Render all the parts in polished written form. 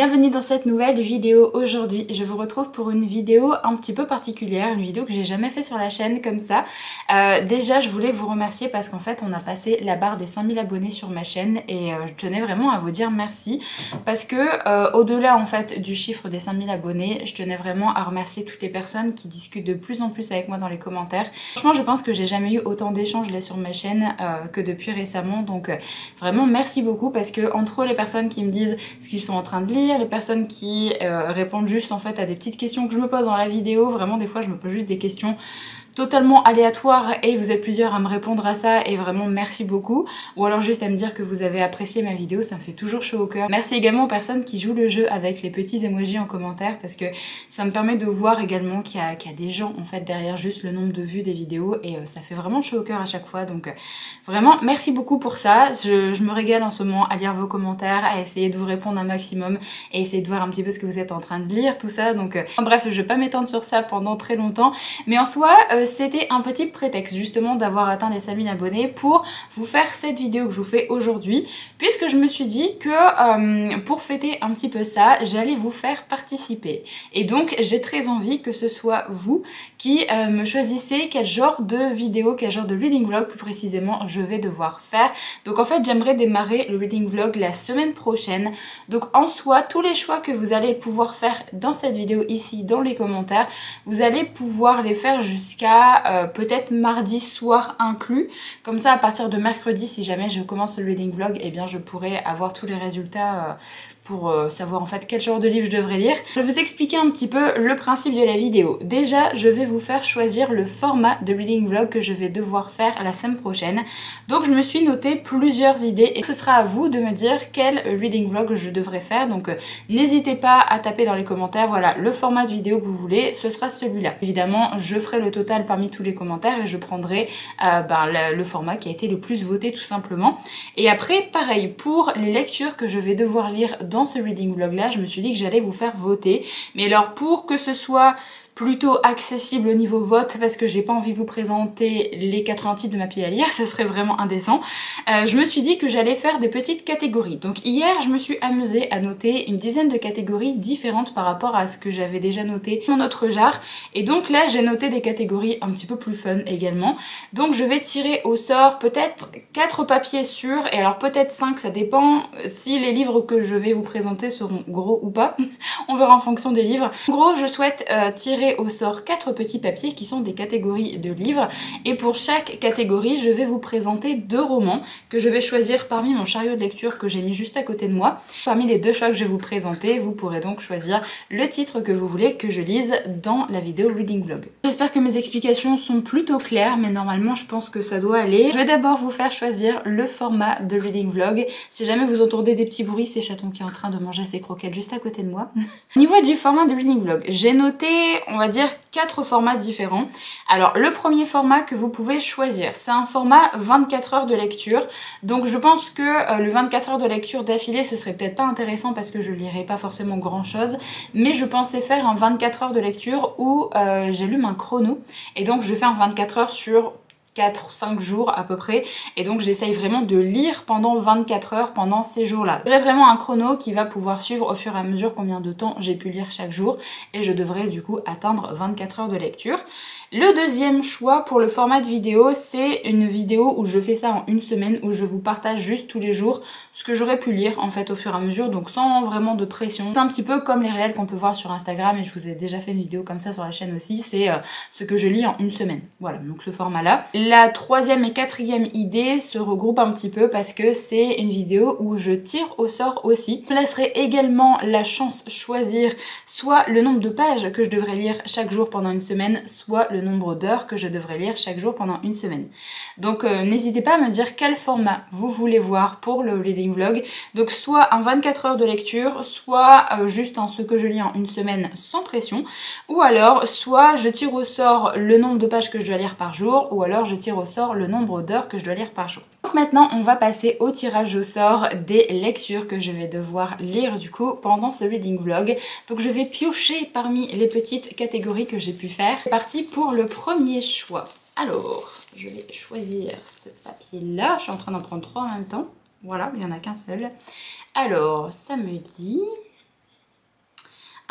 Bienvenue dans cette nouvelle vidéo. Aujourd'hui je vous retrouve pour une vidéo un petit peu particulière, une vidéo que j'ai jamais fait sur la chaîne comme ça. Déjà je voulais vous remercier parce qu'en fait on a passé la barre des 5000 abonnés sur ma chaîne et je tenais vraiment à vous dire merci parce que au-delà en fait du chiffre des 5000 abonnés, je tenais vraiment à remercier toutes les personnes qui discutent de plus en plus avec moi dans les commentaires. Franchement je pense que j'ai jamais eu autant d'échanges là sur ma chaîne que depuis récemment, donc vraiment merci beaucoup parce que entre les personnes qui me disent ce qu'ils sont en train de lire, les personnes qui répondent juste en fait à des petites questions que je me pose dans la vidéo, vraiment des fois je me pose juste des questions totalement aléatoire et vous êtes plusieurs à me répondre à ça et vraiment merci beaucoup, ou alors juste à me dire que vous avez apprécié ma vidéo, ça me fait toujours chaud au cœur. Merci également aux personnes qui jouent le jeu avec les petits emojis en commentaire parce que ça me permet de voir également qu'il y a des gens en fait derrière juste le nombre de vues des vidéos et ça fait vraiment chaud au cœur à chaque fois, donc vraiment merci beaucoup pour ça. Je me régale en ce moment à lire vos commentaires, à essayer de vous répondre un maximum et essayer de voir un petit peu ce que vous êtes en train de lire, tout ça, donc bref je vais pas m'étendre sur ça pendant très longtemps, mais en soi c'était un petit prétexte justement d'avoir atteint les 5000 abonnés pour vous faire cette vidéo que je vous fais aujourd'hui, puisque je me suis dit que pour fêter un petit peu ça, j'allais vous faire participer. Et donc j'ai très envie que ce soit vous qui me choisissez quel genre de vidéo, quel genre de reading vlog plus précisément je vais devoir faire. Donc en fait j'aimerais démarrer le reading vlog la semaine prochaine. Donc en soi tous les choix que vous allez pouvoir faire dans cette vidéo ici dans les commentaires, vous allez pouvoir les faire jusqu'à peut-être mardi soir inclus, comme ça à partir de mercredi si jamais je commence le reading vlog, eh bien je pourrai avoir tous les résultats pour savoir en fait quel genre de livre je devrais lire. Je vais vous expliquer un petit peu le principe de la vidéo. Déjà je vais vous faire choisir le format de reading vlog que je vais devoir faire la semaine prochaine, donc je me suis noté plusieurs idées et ce sera à vous de me dire quel reading vlog je devrais faire, donc n'hésitez pas à taper dans les commentaires, voilà le format de vidéo que vous voulez, ce sera celui-là. Évidemment je ferai le total parmi tous les commentaires et je prendrai le format qui a été le plus voté tout simplement. Et après pareil pour les lectures que je vais devoir lire dans ce reading vlog là, je me suis dit que j'allais vous faire voter, mais alors pour que ce soit plutôt accessible au niveau vote, parce que j'ai pas envie de vous présenter les 80 titres de ma pile à lire, ça serait vraiment indécent, je me suis dit que j'allais faire des petites catégories. Donc hier je me suis amusée à noter une dizaine de catégories différentes par rapport à ce que j'avais déjà noté dans notre jar, et donc là j'ai noté des catégories un petit peu plus fun également. Donc je vais tirer au sort peut-être 4 papiers sûrs, et alors peut-être 5, ça dépend si les livres que je vais vous présenter seront gros ou pas, on verra en fonction des livres. En gros je souhaite tirer au sort 4 petits papiers qui sont des catégories de livres, et pour chaque catégorie je vais vous présenter 2 romans que je vais choisir parmi mon chariot de lecture que j'ai mis juste à côté de moi. Parmi les 2 choix que je vais vous présenter, vous pourrez donc choisir le titre que vous voulez que je lise dans la vidéo reading vlog. J'espère que mes explications sont plutôt claires, mais normalement je pense que ça doit aller. Je vais d'abord vous faire choisir le format de reading vlog. Si jamais vous entendez des petits bruits, c'est Chaton qui est en train de manger ses croquettes juste à côté de moi. Au niveau du format de reading vlog, j'ai noté, on va dire 4 formats différents. Alors le premier format que vous pouvez choisir, c'est un format 24 heures de lecture. Donc je pense que le 24 heures de lecture d'affilée ce serait peut-être pas intéressant parce que je lirai pas forcément grand chose, mais je pensais faire un 24 heures de lecture où j'allume un chrono et donc je fais un 24 heures sur 4-5 jours à peu près, et donc j'essaye vraiment de lire pendant 24 heures pendant ces jours-là. J'ai vraiment un chrono qui va pouvoir suivre au fur et à mesure combien de temps j'ai pu lire chaque jour, et je devrais du coup atteindre 24 heures de lecture. Le deuxième choix pour le format de vidéo, c'est une vidéo où je fais ça en une semaine, où je vous partage juste tous les jours ce que j'aurais pu lire en fait au fur et à mesure, donc sans vraiment de pression. C'est un petit peu comme les réels qu'on peut voir sur Instagram, et je vous ai déjà fait une vidéo comme ça sur la chaîne aussi, c'est ce que je lis en une semaine. Voilà, donc ce format là. La troisième et quatrième idée se regroupent un petit peu parce que c'est une vidéo où je tire au sort aussi. Je laisserai également la chance choisir soit le nombre de pages que je devrais lire chaque jour pendant une semaine, soit le nombre d'heures que je devrais lire chaque jour pendant une semaine. Donc n'hésitez pas à me dire quel format vous voulez voir pour le reading vlog. Donc soit un 24 heures de lecture, soit juste en ce que je lis en une semaine sans pression, ou alors soit je tire au sort le nombre de pages que je dois lire par jour, ou alors je tire au sort le nombre d'heures que je dois lire par jour. Donc maintenant on va passer au tirage au sort des lectures que je vais devoir lire du coup pendant ce reading vlog. Donc je vais piocher parmi les petites catégories que j'ai pu faire. C'est parti pour le premier choix. Alors je vais choisir ce papier là, je suis en train d'en prendre 3 en même temps. Voilà, il n'y en a qu'un seul. Alors ça me dit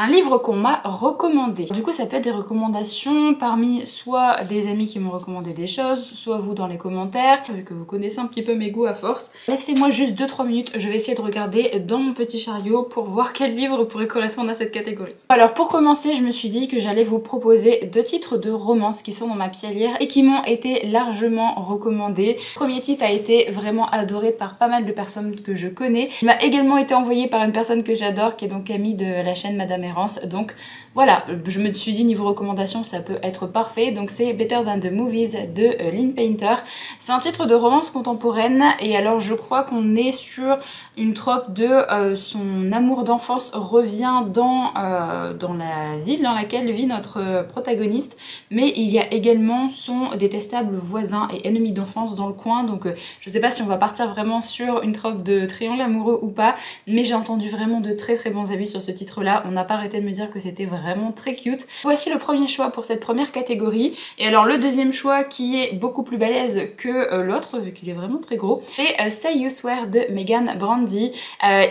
un livre qu'on m'a recommandé. Du coup ça peut être des recommandations parmi soit des amis qui m'ont recommandé des choses, soit vous dans les commentaires, vu que vous connaissez un petit peu mes goûts à force. Laissez-moi juste 2-3 minutes, je vais essayer de regarder dans mon petit chariot pour voir quel livre pourrait correspondre à cette catégorie. Alors pour commencer, je me suis dit que j'allais vous proposer 2 titres de romances qui sont dans ma pile à lire et qui m'ont été largement recommandés. Le premier titre a été vraiment adoré par pas mal de personnes que je connais. Il m'a également été envoyé par une personne que j'adore qui est donc Camille de la chaîne Madame Errance. Donc voilà, je me suis dit niveau recommandation ça peut être parfait. Donc c'est Better Than the Movies de Lynn Painter. C'est un titre de romance contemporaine et alors je crois qu'on est sur une trope de son amour d'enfance revient dans la ville dans laquelle vit notre protagoniste, mais il y a également son détestable voisin et ennemi d'enfance dans le coin. Donc je sais pas si on va partir vraiment sur une trope de triangle amoureux ou pas, mais j'ai entendu vraiment de très bons avis sur ce titre là. On n'a pas arrêté de me dire que c'était vraiment très cute. Voici le premier choix pour cette première catégorie. Et alors le deuxième choix qui est beaucoup plus balèze que l'autre vu qu'il est vraiment très gros, c'est Say You Swear de Megan Brandy.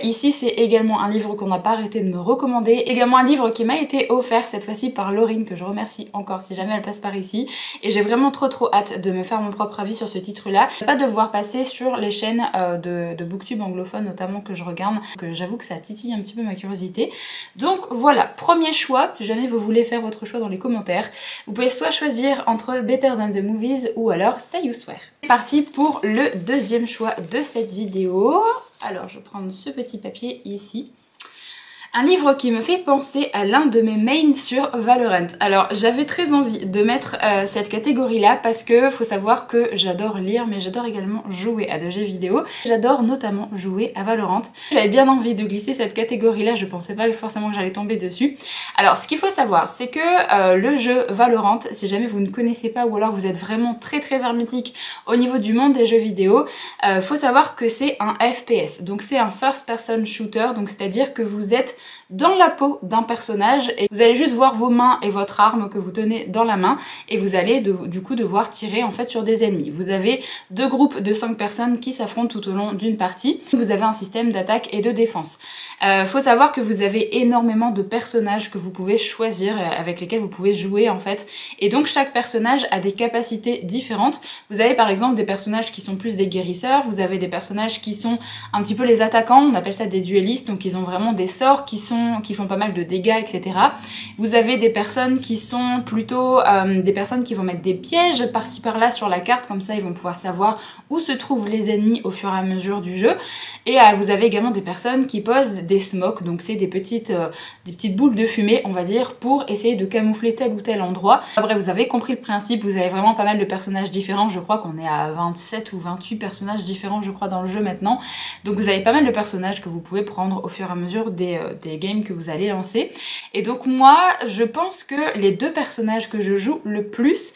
Ici c'est également un livre qu'on n'a pas arrêté de me recommander, également un livre qui m'a été offert cette fois-ci par Laurine, que je remercie encore si jamais elle passe par ici, et j'ai vraiment trop hâte de me faire mon propre avis sur ce titre là, pas de le voir passer sur les chaînes de booktube anglophones notamment que je regarde, que j'avoue que ça titille un petit peu ma curiosité. Donc voilà, premier choix, si jamais vous voulez faire votre choix dans les commentaires, vous pouvez soit choisir entre Better Than the Movies ou alors Say You Swear. C'est parti pour le deuxième choix de cette vidéo. Alors je vais prendre ce petit papier ici. Un livre qui me fait penser à l'un de mes mains sur Valorant. Alors j'avais très envie de mettre cette catégorie là parce que faut savoir que j'adore lire mais j'adore également jouer à des jeux vidéo. J'adore notamment jouer à Valorant. J'avais bien envie de glisser cette catégorie là, je pensais pas forcément que j'allais tomber dessus. Alors ce qu'il faut savoir c'est que le jeu Valorant, si jamais vous ne connaissez pas ou alors vous êtes vraiment très hermétique au niveau du monde des jeux vidéo, faut savoir que c'est un FPS. Donc c'est un first person shooter, donc c'est à dire que vous êtes dans la peau d'un personnage et vous allez juste voir vos mains et votre arme que vous tenez dans la main et vous allez du coup devoir tirer en fait sur des ennemis. Vous avez 2 groupes de 5 personnes qui s'affrontent tout au long d'une partie. Vous avez un système d'attaque et de défense. Faut savoir que vous avez énormément de personnages que vous pouvez choisir, avec lesquels vous pouvez jouer en fait, et donc chaque personnage a des capacités différentes. Vous avez par exemple des personnages qui sont plus des guérisseurs, vous avez des personnages qui sont un petit peu les attaquants, on appelle ça des duellistes, donc ils ont vraiment des sorts qui font pas mal de dégâts, etc. Vous avez des personnes qui sont plutôt des personnes qui vont mettre des pièges par-ci par-là sur la carte, comme ça ils vont pouvoir savoir où se trouvent les ennemis au fur et à mesure du jeu. Et vous avez également des personnes qui posent des smokes, donc c'est des petites boules de fumée, on va dire, pour essayer de camoufler tel ou tel endroit. Après, vous avez compris le principe, vous avez vraiment pas mal de personnages différents, je crois qu'on est à 27 ou 28 personnages différents, je crois, dans le jeu maintenant. Donc vous avez pas mal de personnages que vous pouvez prendre au fur et à mesure des games que vous allez lancer. Et donc moi, je pense que les 2 personnages que je joue le plus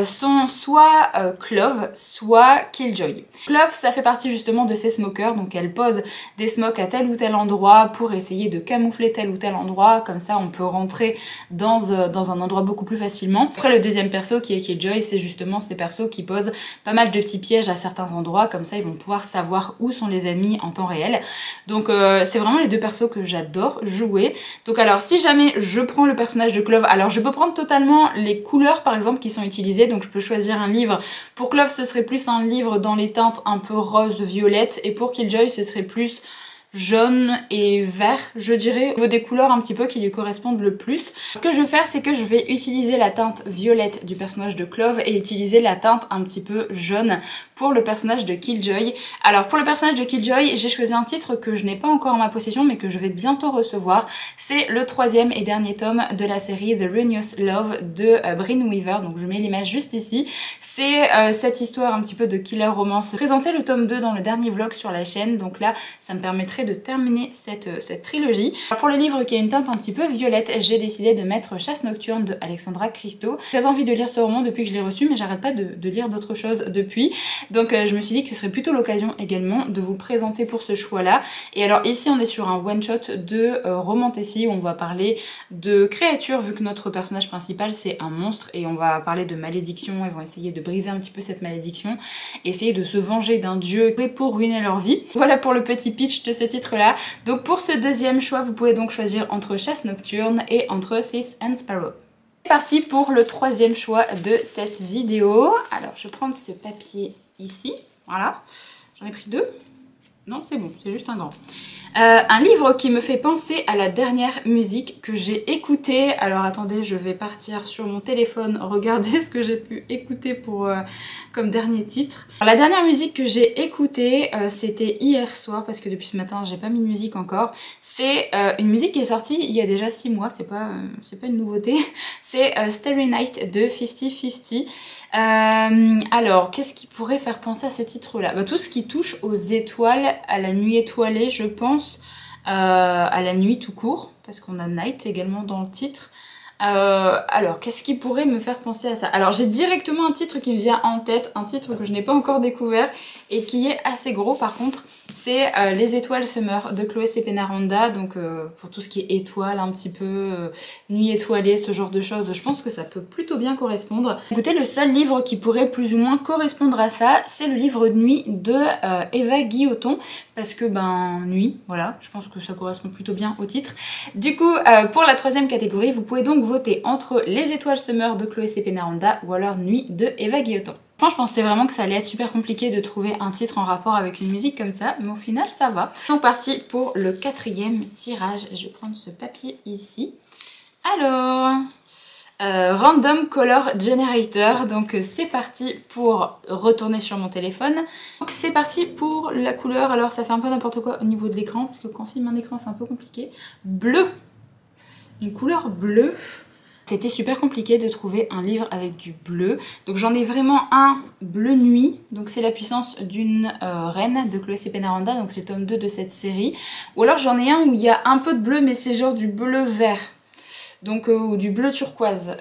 sont soit Clove, soit Killjoy. Clove, ça fait partie justement de ces smokers, donc elle pose des smokes à tel ou tel endroit pour essayer de camoufler tel ou tel endroit, comme ça on peut rentrer dans un endroit beaucoup plus facilement. Après le deuxième perso qui est Killjoy, c'est justement ces persos qui posent pas mal de petits pièges à certains endroits, comme ça ils vont pouvoir savoir où sont les ennemis en temps réel. Donc c'est vraiment les 2 persos que j'adore jouer. Donc alors si jamais je prends le personnage de Clove, alors je peux prendre totalement les couleurs par exemple qui sont utilisées, donc je peux choisir un livre. Pour Clove ce serait plus un livre dans les teintes un peu rose violette, et pour Killjoy ce serait plus jaune et vert, je dirais, au niveau des couleurs un petit peu qui lui correspondent le plus. Ce que je vais faire, c'est que je vais utiliser la teinte violette du personnage de Clove et utiliser la teinte un petit peu jaune pour le personnage de Killjoy. Alors pour le personnage de Killjoy, j'ai choisi un titre que je n'ai pas encore en ma possession mais que je vais bientôt recevoir. C'est le 3e et dernier tome de la série The Ruinous Love de Brynne Weaver, donc je mets l'image juste ici. C'est cette histoire un petit peu de killer romance. J'ai présenté le tome 2 dans le dernier vlog sur la chaîne, donc là ça me permettrait de terminer cette trilogie. Alors pour le livre qui a une teinte un petit peu violette, j'ai décidé de mettre Chasse Nocturne de Alexandra Christo. J'ai très envie de lire ce roman depuis que je l'ai reçu, mais j'arrête pas de lire d'autres choses depuis. Donc je me suis dit que ce serait plutôt l'occasion également de vous le présenter pour ce choix-là. Et alors ici on est sur un one-shot de Romantasy où on va parler de créatures, vu que notre personnage principal c'est un monstre, et on va parler de malédiction. Ils vont essayer de briser un petit peu cette malédiction, essayer de se venger d'un dieu pour ruiner leur vie. Voilà pour le petit pitch de ce titre titre là. Donc pour ce deuxième choix, vous pouvez donc choisir entre Chasse nocturne et entre Thieves and Sparrow. C'est parti pour le troisième choix de cette vidéo. Alors je vais prendre ce papier ici, voilà. J'en ai pris deux. Non, c'est bon, c'est juste un grand. Un livre qui me fait penser à la dernière musique que j'ai écoutée. Alors attendez, je vais partir sur mon téléphone, regarder ce que j'ai pu écouter pour comme dernier titre. Alors, la dernière musique que j'ai écoutée, c'était hier soir, parce que depuis ce matin, j'ai pas mis de musique encore. C'est une musique qui est sortie il y a déjà 6 mois, c'est pas une nouveauté. C'est Starry Night de 50-50. Alors, qu'est-ce qui pourrait faire penser à ce titre-là? Bah, tout ce qui touche aux étoiles, à la nuit étoilée, je pense, à la nuit tout court, parce qu'on a Night également dans le titre. Alors, qu'est-ce qui pourrait me faire penser à ça? Alors, j'ai directement un titre qui me vient en tête, un titre que je n'ai pas encore découvert et qui est assez gros par contre. C'est Les étoiles se meurent de Chloé Cepena-Ronda, donc pour tout ce qui est étoiles, un petit peu nuit étoilée, ce genre de choses, je pense que ça peut plutôt bien correspondre. Écoutez, le seul livre qui pourrait plus ou moins correspondre à ça, c'est le livre de nuit de Eva Guilloton, parce que ben nuit, voilà, je pense que ça correspond plutôt bien au titre. Du coup, pour la troisième catégorie, vous pouvez donc voter entre Les étoiles se meurent de Chloé Cepena-Ronda ou alors Nuit de Eva Guilloton. Je pensais vraiment que ça allait être super compliqué de trouver un titre en rapport avec une musique comme ça, mais au final ça va. Donc parti pour le quatrième tirage. Je vais prendre ce papier ici. Alors, Random Color Generator, donc c'est parti pour retourner sur mon téléphone. Donc c'est parti pour la couleur, alors ça fait un peu n'importe quoi au niveau de l'écran, parce que quand on filme un écran c'est un peu compliqué. Bleu, une couleur bleue. C'était super compliqué de trouver un livre avec du bleu. Donc j'en ai vraiment un bleu nuit. Donc c'est La puissance d'une reine de Chloé Cepena-Ronda. Donc c'est le tome 2 de cette série. Ou alors j'en ai un où il y a un peu de bleu mais c'est genre du bleu vert. Donc ou du bleu turquoise.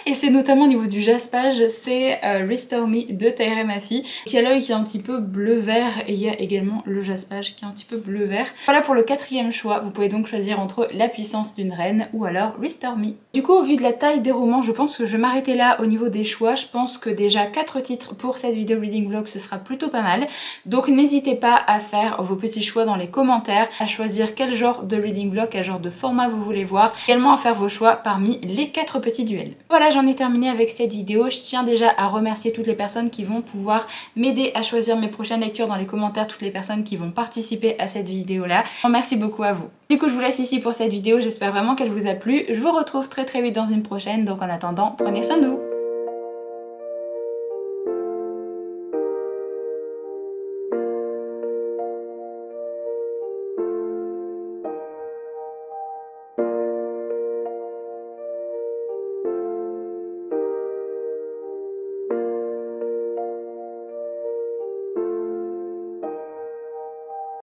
Et c'est notamment au niveau du jaspage, c'est Restore Me de Tahereh Mafi, qui a l'œil qui est un petit peu bleu-vert et il y a également le jaspage qui est un petit peu bleu-vert. Voilà pour le quatrième choix, vous pouvez donc choisir entre La puissance d'une reine ou alors Restore Me. Du coup, au vu de la taille des romans, je pense que je vais m'arrêter là au niveau des choix. Je pense que déjà 4 titres pour cette vidéo reading vlog, ce sera plutôt pas mal. Donc n'hésitez pas à faire vos petits choix dans les commentaires, à choisir quel genre de reading vlog, quel genre de format vous voulez voir, également à faire vos choix parmi les 4 petits duels. Voilà, j'en ai terminé avec cette vidéo. Je tiens déjà à remercier toutes les personnes qui vont pouvoir m'aider à choisir mes prochaines lectures dans les commentaires, toutes les personnes qui vont participer à cette vidéo là. Merci beaucoup à vous. Du coup je vous laisse ici pour cette vidéo, j'espère vraiment qu'elle vous a plu. Je vous retrouve très vite dans une prochaine, donc en attendant, prenez soin de vous.